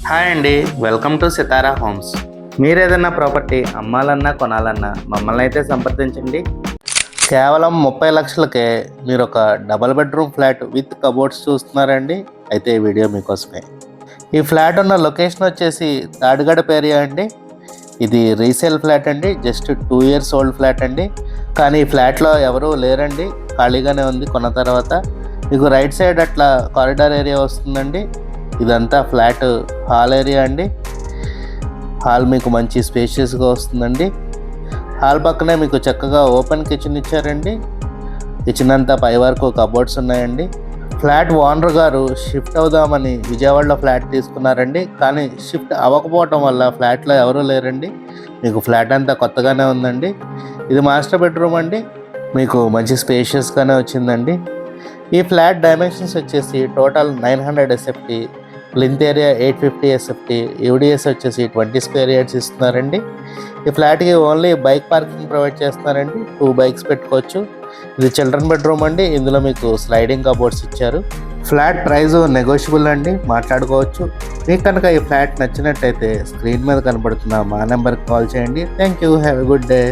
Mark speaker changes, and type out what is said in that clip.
Speaker 1: Hi అండి, welcome to Sitara homes. మీరు ఏదైనా ప్రాపర్టీ అమ్మాలన్నా కొనాలన్నా మమ్మల్ని అయితే సంప్రదించండి. కేవలం 30 లక్షలకే మీరు ఒక double bedroom flat with cupboards చూస్తున్నారండి. అయితే ఈ వీడియో మీకోసమే. ఈ ఫ్లాట్ ఉన్న లొకేషన్ వచ్చేసి తాడిగడప ఏరియా అండి. ఇది రీసేల్ ఫ్లాట్ అండి, జస్ట్ 2 years ఓల్డ్ ఫ్లాట్ అండి. కానీ ఈ ఫ్లాట్లో ఎవరూ లేరండి, ఖాళీగానే ఉంది. కొన్న తర్వాత మీకు రైట్ సైడ్ అట్లా కారిడార్ ఏరియా వస్తుందండి. ఇదంతా ఫ్లాట్ హాల్ ఏరియా అండి. హాల్ మీకు మంచి స్పేషియస్గా వస్తుందండి. హాల్ పక్కనే మీకు చక్కగా ఓపెన్ కిచెన్ ఇచ్చారండి. కిచెన్ అంతా పై వరకు కబోర్డ్స్ ఉన్నాయండి. ఫ్లాట్ ఓనర్ గారు షిఫ్ట్ అవుదామని విజయవాడలో ఫ్లాట్ తీసుకున్నారండి. కానీ షిఫ్ట్ అవ్వకపోవటం వల్ల ఫ్లాట్లో ఎవరూ లేరండి. మీకు ఫ్లాట్ అంతా కొత్తగానే ఉందండి. ఇది మాస్టర్ బెడ్రూమ్ అండి. మీకు మంచి స్పేషియస్గానే వచ్చిందండి. ఈ ఫ్లాట్ డైమెన్షన్స్ వచ్చేసి total 900 SFT, plinth area 850 SFT, UDS వచ్చేసి 20 square yards ఇస్తున్నారండి. ఈ ఫ్లాట్కి ఓన్లీ బైక్ పార్కింగ్ ప్రొవైడ్ చేస్తున్నారండి. 2 bikes పెట్టుకోవచ్చు. ఇది చిల్డ్రన్ బెడ్రూమ్ అండి. ఇందులో మీకు స్లైడింగ్ కబోర్డ్స్ ఇచ్చారు. ఫ్లాట్ ప్రైస్ నెగోషియబుల్ అండి, మాట్లాడుకోవచ్చు. మీకు కనుక ఈ ఫ్లాట్ నచ్చినట్టయితే స్క్రీన్ మీద కనబడుతున్న మా నెంబర్కి కాల్ చేయండి. Thank you, have a good day.